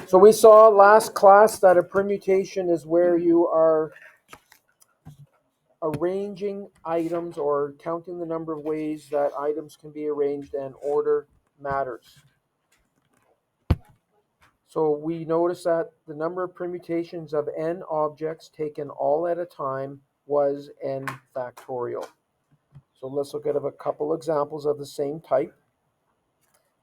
So we saw last class that a permutation is where you are arranging items or counting the number of ways that items can be arranged and order matters. So we notice that the number of permutations of n objects taken all at a time was n factorial. So let's look at a couple examples of the same type.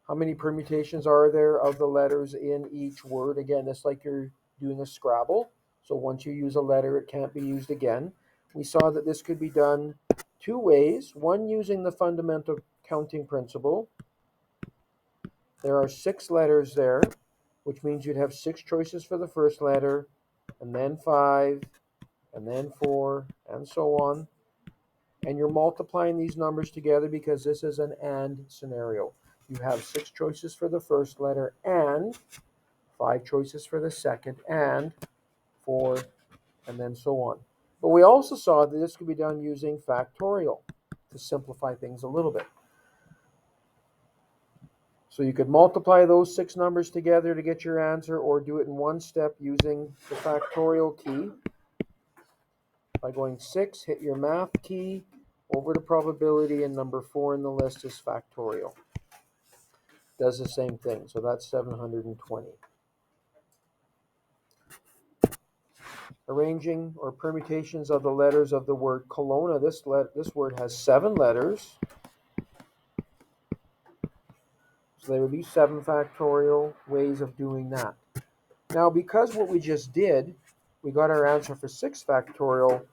How many permutations are there of the letters in each word? Again, it's like you're doing a Scrabble. So once you use a letter, it can't be used again. We saw that this could be done two ways. One, using the fundamental counting principle. There are 6 letters there, which means you'd have 6 choices for the first letter, and then 5, and then 4, and so on. And you're multiplying these numbers together because this is an AND scenario. You have 6 choices for the first letter and 5 choices for the second and 4, and then so on. But we also saw that this could be done using factorial to simplify things a little bit. So you could multiply those 6 numbers together to get your answer, or do it in one step using the factorial key. By going 6, hit your math key over the probability, and number 4 in the list is factorial. Does the same thing, so that's 720. Arranging or permutations of the letters of the word Kelowna. This word has 7 letters. So there would be 7 factorial ways of doing that. Now, because what we just did, we got our answer for 6 factorial,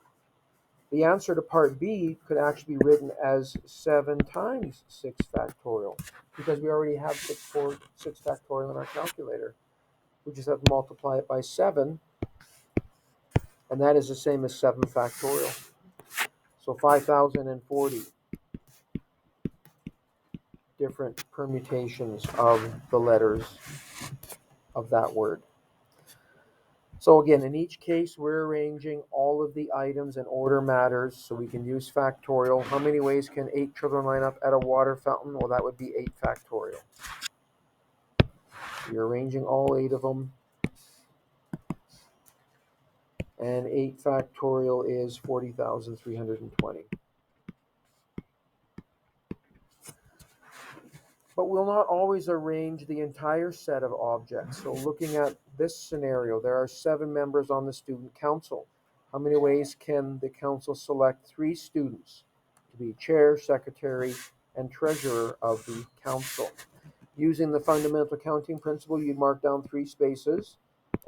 the answer to part B could actually be written as 7 times 6 factorial, because we already have 6 factorial in our calculator. We just have to multiply it by 7, and that is the same as 7 factorial. So 5,040 different permutations of the letters of that word. So again, in each case, we're arranging all of the items in order matters, so we can use factorial. How many ways can 8 children line up at a water fountain? Well, that would be 8 factorial. You're arranging all 8 of them. And 8 factorial is 40,320. But we'll not always arrange the entire set of objects. So looking at this scenario, there are 7 members on the student council. How many ways can the council select 3 students to be chair, secretary, and treasurer of the council? Using the fundamental counting principle, you'd mark down 3 spaces,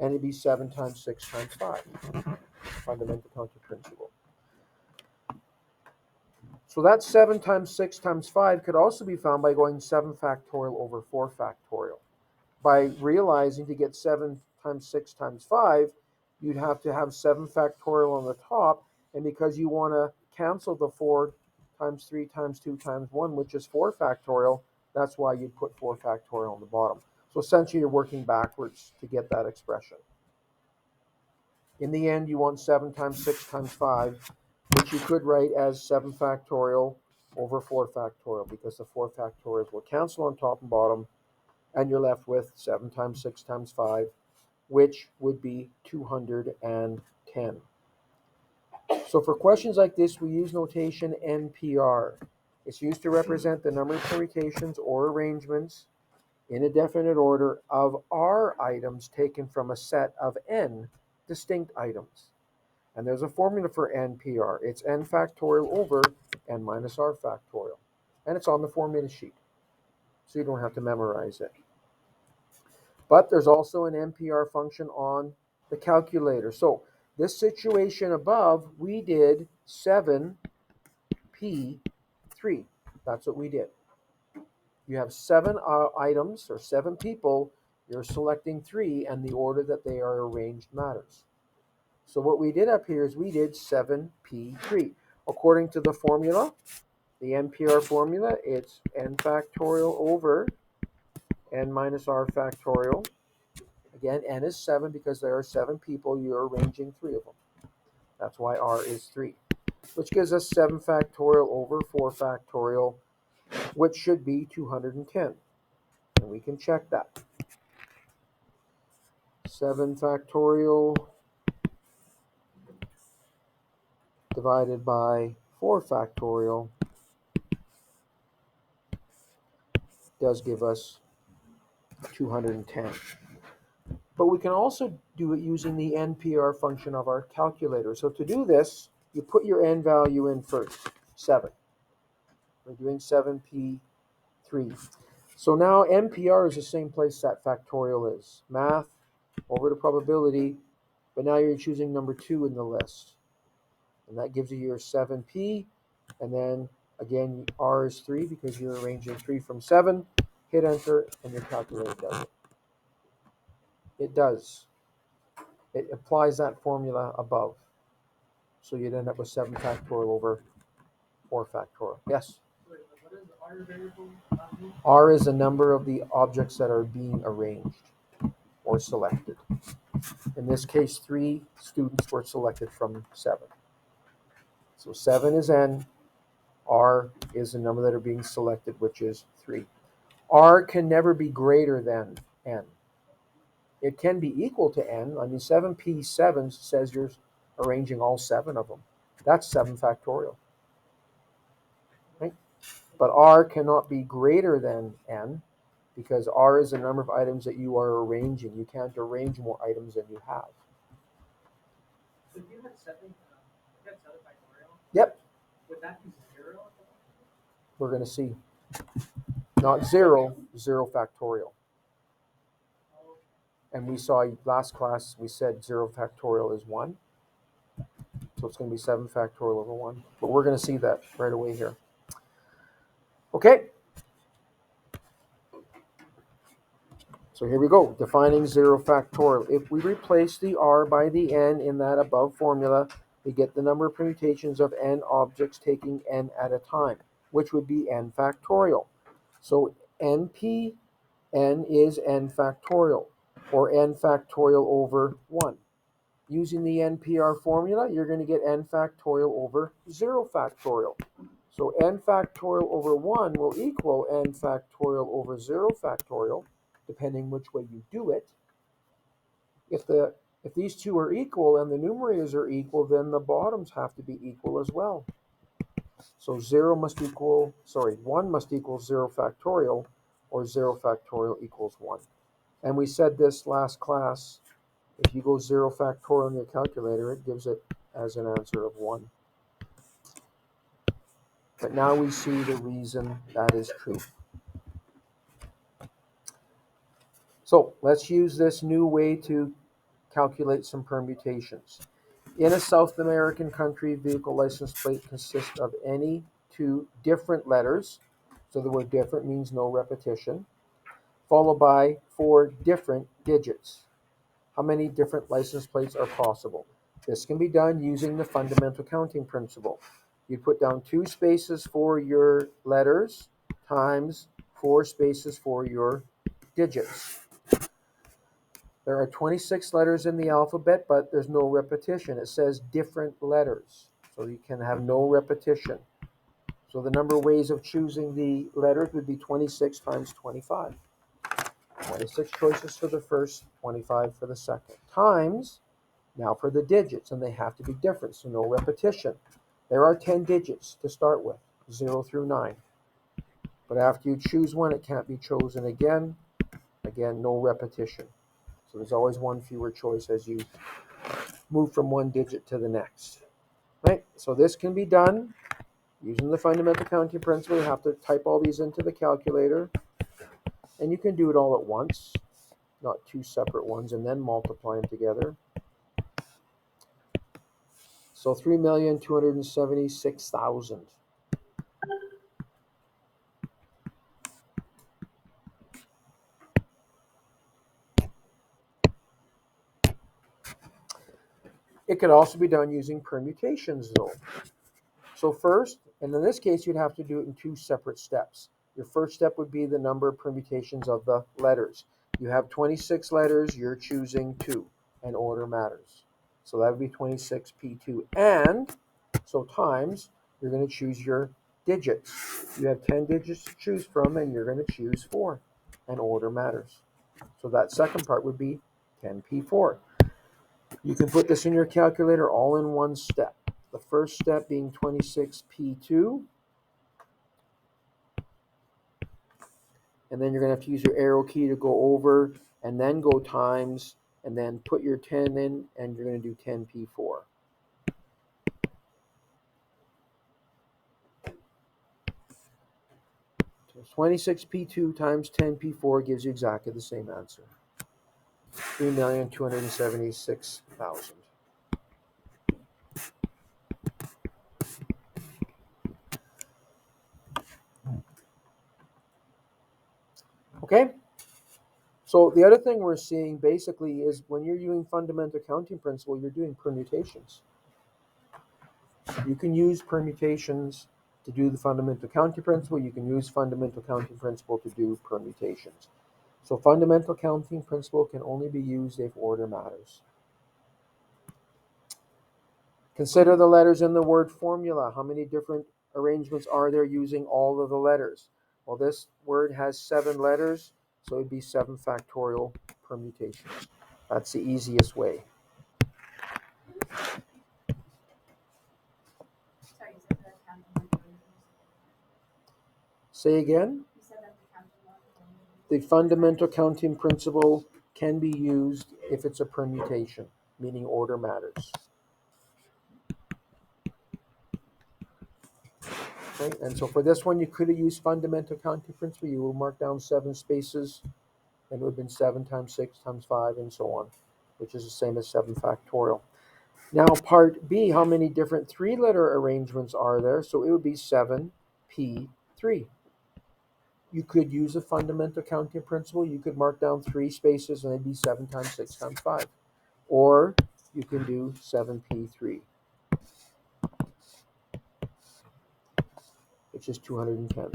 and it'd be 7 times 6 times 5. Fundamental counting principle. So that 7 times 6 times 5 could also be found by going 7 factorial over 4 factorial. By realizing to get 7 times 6 times 5, you'd have to have 7 factorial on the top, and because you want to cancel the 4 times 3 times 2 times 1, which is 4 factorial, that's why you put 4 factorial on the bottom. So essentially you're working backwards to get that expression. In the end, you want 7 times 6 times 5, which you could write as 7 factorial over 4 factorial, because the 4 factorials will cancel on top and bottom, and you're left with 7 times 6 times 5, which would be 210. So for questions like this, we use notation NPR. It's used to represent the number of permutations or arrangements in a definite order of R items taken from a set of N distinct items. And there's a formula for NPR. It's N factorial over N minus R factorial. And it's on the formula sheet, so you don't have to memorize it. But there's also an NPR function on the calculator. So this situation above, we did 7P3. That's what we did. You have 7 items or 7 people. You're selecting 3, and the order that they are arranged matters. So what we did up here is we did 7P3. According to the formula, the NPR formula, it's N factorial over N minus R factorial. Again, N is 7 because there are 7 people. You're arranging 3 of them. That's why R is 3, which gives us 7 factorial over 4 factorial, which should be 210. And we can check that. 7 factorial divided by 4 factorial does give us 210. But we can also do it using the NPR function of our calculator. So to do this, you put your n value in first, 7. We're doing 7p3. So now NPR is the same place that factorial is. Math over to probability, but now you're choosing number 2 in the list. And that gives you your 7p, and then again r is 3 because you're arranging 3 from 7. Hit enter and your calculator does it. It does. It applies that formula above. So you'd end up with 7 factorial over 4 factorial. Yes? Wait, what is the R variable? R is the number of the objects that are being arranged or selected. In this case, 3 students were selected from 7. So 7 is n. R is the number that are being selected, which is 3. R can never be greater than n. It can be equal to n. I mean, 7p7 says you're arranging all 7 of them. That's 7 factorial. Right? But R cannot be greater than n because R is the number of items that you are arranging. You can't arrange more items than you have. So if you had 7 factorial, Yep, would that be 0? we're going to see. Not 0, 0 factorial. Oh, And we saw last class, we said 0 factorial is 1. So it's going to be 7 factorial over 1. But we're going to see that right away here. Okay. So here we go, defining 0 factorial. If we replace the r by the n in that above formula, we get the number of permutations of n objects taking n at a time, which would be n factorial. So np, n is n factorial, or n factorial over 1. Using the NPR formula, you're going to get n factorial over 0 factorial. So n factorial over 1 will equal n factorial over 0 factorial, depending which way you do it. If these two are equal and the numerators are equal, then the bottoms have to be equal as well. So 1 must equal 0 factorial, or 0 factorial equals 1. And we said this last class, if you go 0 factorial in your calculator, it gives it as an answer of 1. But now we see the reason that is true. So let's use this new way to calculate some permutations. In a South American country, vehicle license plate consists of any 2 different letters. So the word different means no repetition, followed by 4 different digits. How many different license plates are possible? This can be done using the fundamental counting principle. You put down 2 spaces for your letters times 4 spaces for your digits. There are 26 letters in the alphabet, but there's no repetition. It says different letters, so you can have no repetition. So the number of ways of choosing the letters would be 26 times 25. 26 choices for the first, 25 for the second. Times, now for the digits, and they have to be different, so no repetition. There are 10 digits to start with, 0 through 9. But after you choose one, it can't be chosen again. Again, no repetition. So there's always one fewer choice as you move from one digit to the next. Right? So this can be done using the fundamental counting principle. You have to type all these into the calculator. And you can do it all at once, not 2 separate ones, and then multiply them together. So 3,276,000. It could also be done using permutations, though. So first, and in this case, you'd have to do it in 2 separate steps. Your first step would be the number of permutations of the letters. You have 26 letters, you're choosing 2, and order matters. So that would be 26p2. And, so times, you're going to choose your digits. You have 10 digits to choose from, and you're going to choose 4, and order matters. So that second part would be 10p4. You can put this in your calculator all in one step. The first step being 26p2. And then you're going to have to use your arrow key to go over and then go times and then put your 10 in and you're going to do 10p4. So 26p2 times 10p4 gives you exactly the same answer. 3,276,000. Okay? So the other thing we're seeing basically is when you're using fundamental counting principle, you're doing permutations. You can use permutations to do the fundamental counting principle. You can use fundamental counting principle to do permutations. So fundamental counting principle can only be used if order matters. Consider the letters in the word formula. How many different arrangements are there using all of the letters? Well, this word has 7 letters, so it'd be 7 factorial permutations. That's the easiest way. Sorry, you said the counting one. Say again? You said that the counting one. The fundamental counting principle can be used if it's a permutation, meaning order matters. Okay, and so for this one, you could have used fundamental counting principle. You will mark down 7 spaces, and it would have been 7 times 6 times 5, and so on, which is the same as 7 factorial. Now, part B, how many different 3-letter arrangements are there? So it would be 7p3. You could use a fundamental counting principle. You could mark down 3 spaces, and it'd be 7 times 6 times 5. Or you can do 7p3, which is 210.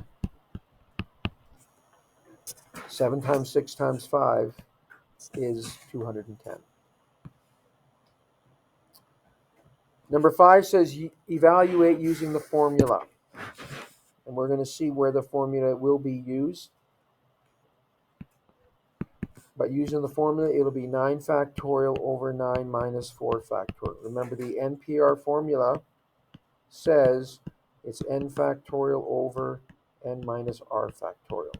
7 times 6 times 5 is 210. Number 5 says evaluate using the formula. And we're going to see where the formula will be used. But using the formula, it'll be 9 factorial over 9 minus 4 factorial. Remember, the NPR formula says it's n factorial over n minus r factorial.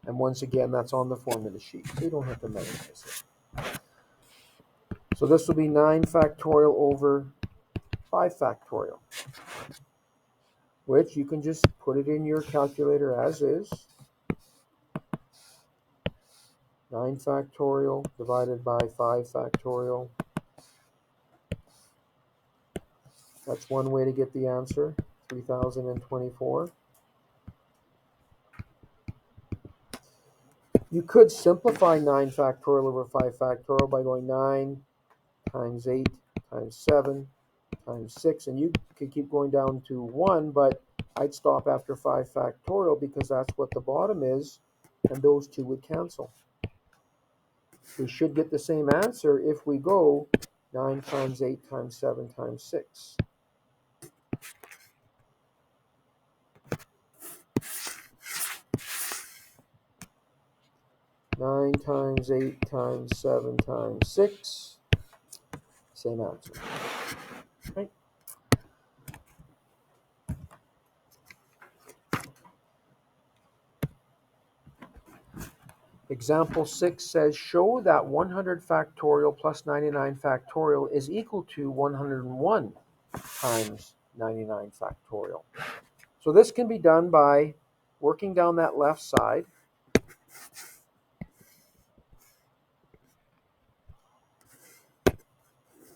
And once again, that's on the formula sheet, so you don't have to memorize it. So this will be 9 factorial over 5 factorial, which you can just put it in your calculator as is. 9 factorial divided by 5 factorial. That's one way to get the answer, 3024. You could simplify 9 factorial over 5 factorial by going 9 times 8 times 7 times 6, and you could keep going down to 1, but I'd stop after 5 factorial because that's what the bottom is, and those two would cancel. We should get the same answer if we go 9 times 8 times 7 times 6. Nine times 8 times 7 times 6, same answer. Right? Example 6 says, show that 100 factorial plus 99 factorial is equal to 101 times 99 factorial. So this can be done by working down that left side.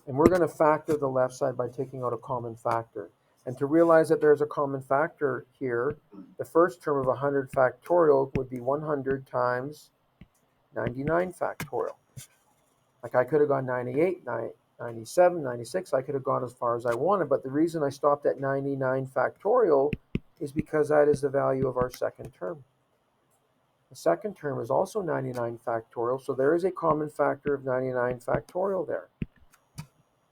And we're going to factor the left side by taking out a common factor. And to realize that there's a common factor here, the first term of 100 factorial would be 100 times 99 factorial. Like I could have gone 98, 97, 96. I could have gone as far as I wanted. But the reason I stopped at 99 factorial is because that is the value of our second term. The second term is also 99 factorial. So there is a common factor of 99 factorial there.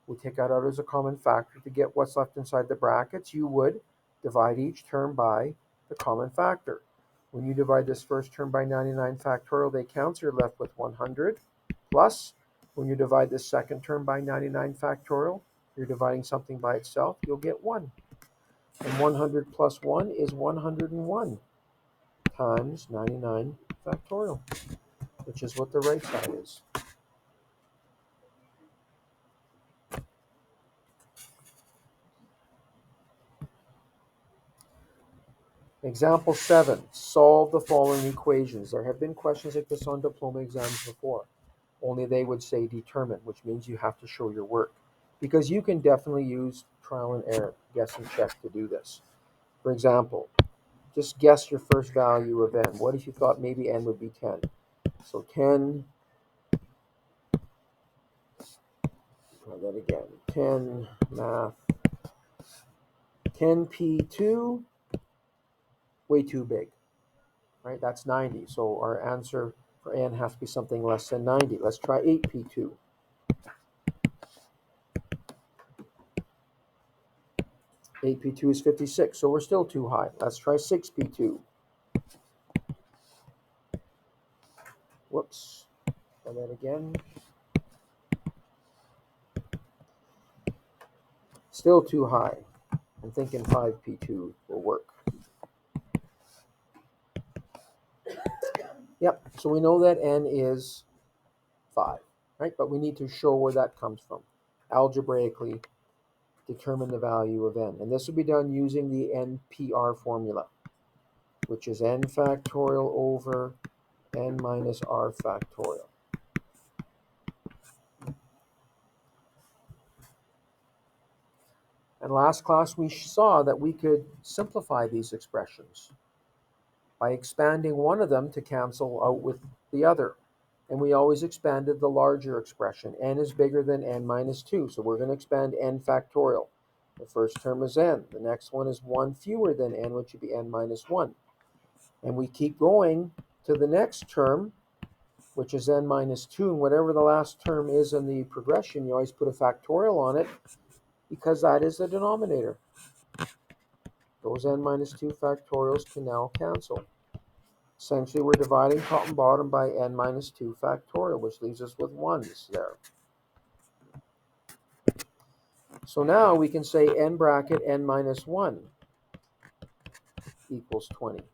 We take that out as a common factor to get what's left inside the brackets. You would divide each term by the common factor. When you divide this first term by 99 factorial, they cancel. You're left with 100 plus When you divide the second term by 99 factorial, you're dividing something by itself, you'll get 1. And 100 plus 1 is 101 times 99 factorial, which is what the right side is. Example 7, solve the following equations. There have been questions like this on diploma exams before, only they would say determine, which means you have to show your work. Because you can definitely use trial and error, guess and check to do this. For example, just guess your first value of n. What if you thought maybe n would be 10? So 10, try that again, 10 math, 10p2, way too big, right? That's 90. So our answer for n has to be something less than 90. Let's try 8p2. 8p2 is 56, so we're still too high. Let's try 6p2. Whoops. Try that again. Still too high. I'm thinking 5p2 will work. Yep, so we know that n is 5, right? But we need to show where that comes from. Algebraically determine the value of n. And this will be done using the NPR formula, which is n factorial over n minus r factorial. And last class we saw that we could simplify these expressions by expanding one of them to cancel out with the other. And we always expanded the larger expression. N is bigger than n minus 2, so we're going to expand n factorial. The first term is n. The next one is 1 fewer than n, which would be n minus 1. And we keep going to the next term, which is n minus 2. And whatever the last term is in the progression, you always put a factorial on it because that is the denominator. Those n minus 2 factorials can now cancel. Essentially, we're dividing top and bottom by n minus 2 factorial, which leaves us with 1s there. So now we can say n bracket n minus 1 equals 20.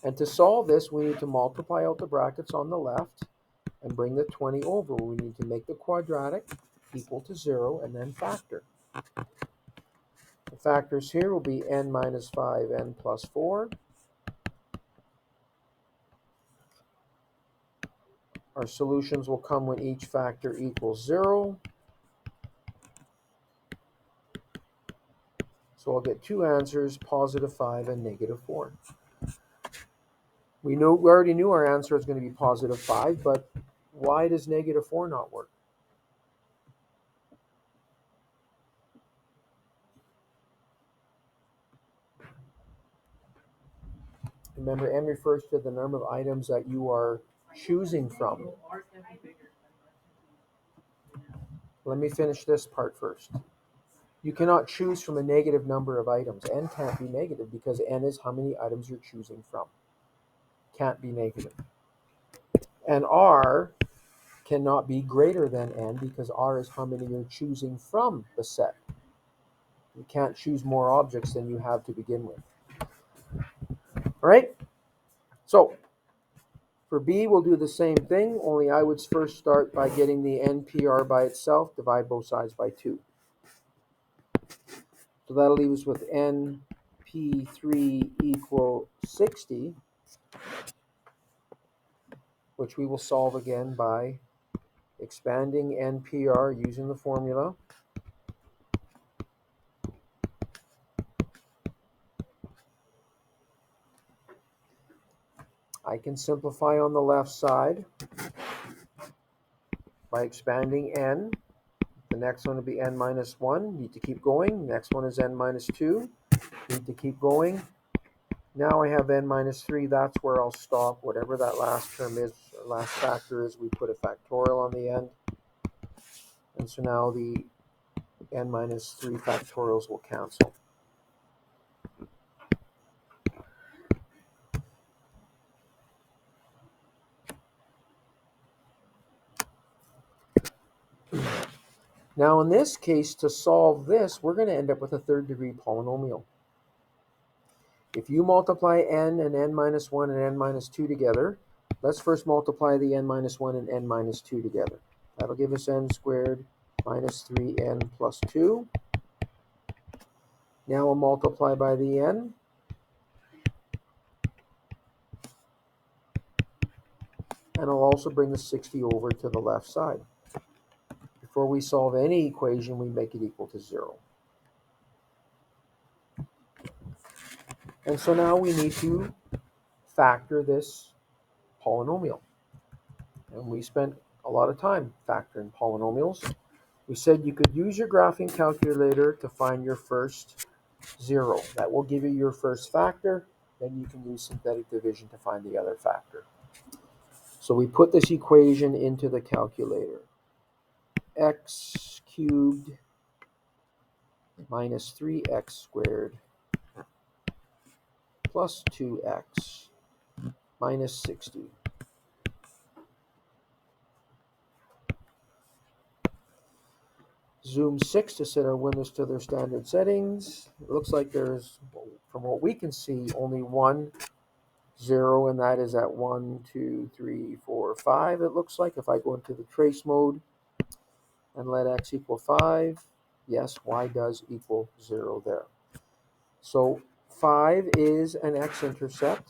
And to solve this, we need to multiply out the brackets on the left and bring the 20 over. We need to make the quadratic equal to 0 and then factor. The factors here will be n minus 5, n plus 4. Our solutions will come when each factor equals 0. So I'll get two answers, positive 5 and negative 4. We already knew our answer is going to be positive 5, but why does negative 4 not work? Remember, n refers to the number of items that you are choosing from. So R can be bigger. Let me finish this part first. You cannot choose from a negative number of items. N can't be negative because n is how many items you're choosing from. Can't be negative. And R cannot be greater than n because R is how many you're choosing from the set. You can't choose more objects than you have to begin with. All right? So, for B, we'll do the same thing, only I would first start by getting the NPR by itself, divide both sides by 2. So that'll leave us with NP3 equal 60, which we will solve again by expanding NPR using the formula. I can simplify on the left side by expanding n. The next one will be n minus 1. Need to keep going. Next one is n minus 2. Need to keep going. Now I have n minus 3. That's where I'll stop. Whatever that last term is, last factor is, we put a factorial on the end. And so now the n minus 3 factorials will cancel. Now in this case, to solve this, we're going to end up with a third degree polynomial. If you multiply n and n minus 1 and n minus 2 together, let's first multiply the n minus 1 and n minus 2 together. That'll give us n squared minus 3n plus 2. Now we'll multiply by the n. And I'll also bring the 60 over to the left side. Before we solve any equation, we make it equal to 0. And so now we need to factor this polynomial. And we spent a lot of time factoring polynomials. We said you could use your graphing calculator to find your first 0. That will give you your first factor. Then you can use synthetic division to find the other factor. So we put this equation into the calculator. X cubed minus 3x squared plus 2x minus 60. Zoom 6 to set our windows to their standard settings. It looks like there's, from what we can see, only one 0, and that is at 1, 2, 3, 4, 5. It looks like if I go into the trace mode and let x equal 5, yes, y does equal 0 there. So 5 is an x-intercept.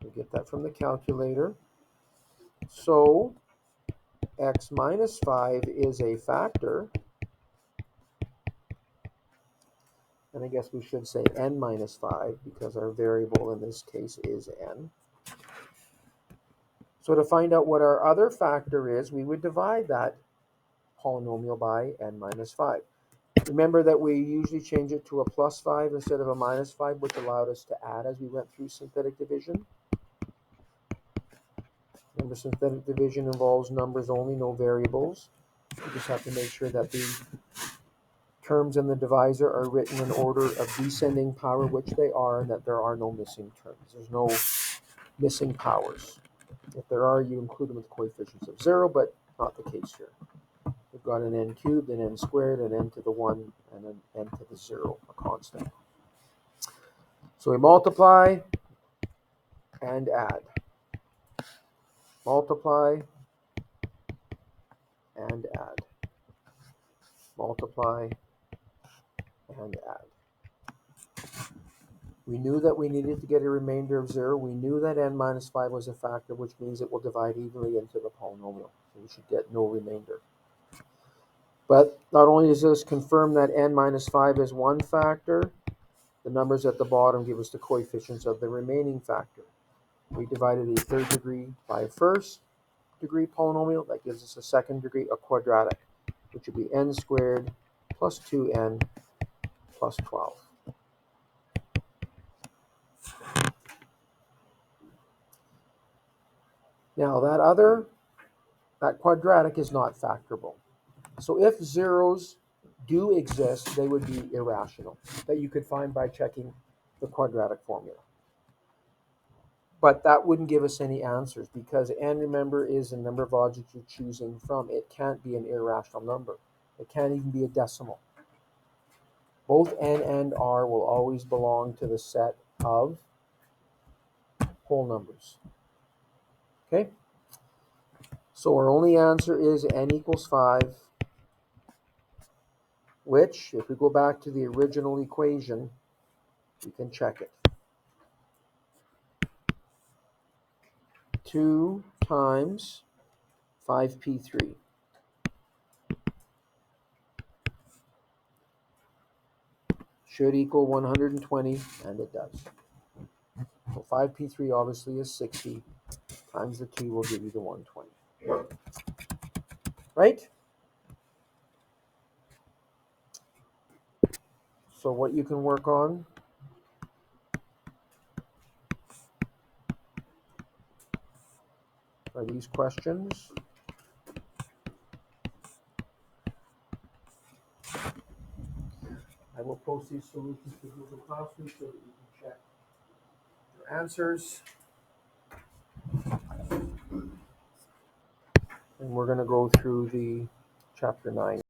We get that from the calculator. So x minus 5 is a factor. And I guess we should say n minus 5 because our variable in this case is n. So to find out what our other factor is, we would divide that polynomial by n minus 5. Remember that we usually change it to a plus 5 instead of a minus 5, which allowed us to add as we went through synthetic division. Remember, synthetic division involves numbers only, no variables. You just have to make sure that the terms in the divisor are written in order of descending power, which they are, and that there are no missing terms. There's no missing powers. If there are, you include them with coefficients of 0, but not the case here. We've got an n cubed, an n squared, an n to the 1, and an n to the 0, a constant. So we multiply and add. Multiply and add. Multiply and add. We knew that we needed to get a remainder of 0. We knew that n minus 5 was a factor, which means it will divide evenly into the polynomial. So we should get no remainder. But not only does this confirm that n minus 5 is one factor, the numbers at the bottom give us the coefficients of the remaining factor. We divided a third degree by a first degree polynomial. That gives us a second degree, a quadratic, which would be n squared plus 2n plus 12. Now that quadratic is not factorable. So if zeros do exist, they would be irrational, that you could find by checking the quadratic formula. But that wouldn't give us any answers because n, remember, is the number of objects you're choosing from. It can't be an irrational number. It can't even be a decimal. Both n and r will always belong to the set of whole numbers. Okay? So our only answer is n equals 5, which, if we go back to the original equation, we can check it. 2 times 5p3. Should equal 120, and it does. So 5p3 obviously is 60, times the 2 will give you the 120. Right? So what you can work on are these questions. I will post these solutions to Google Classroom so that you can check your answers. And we're going to go through the chapter 9.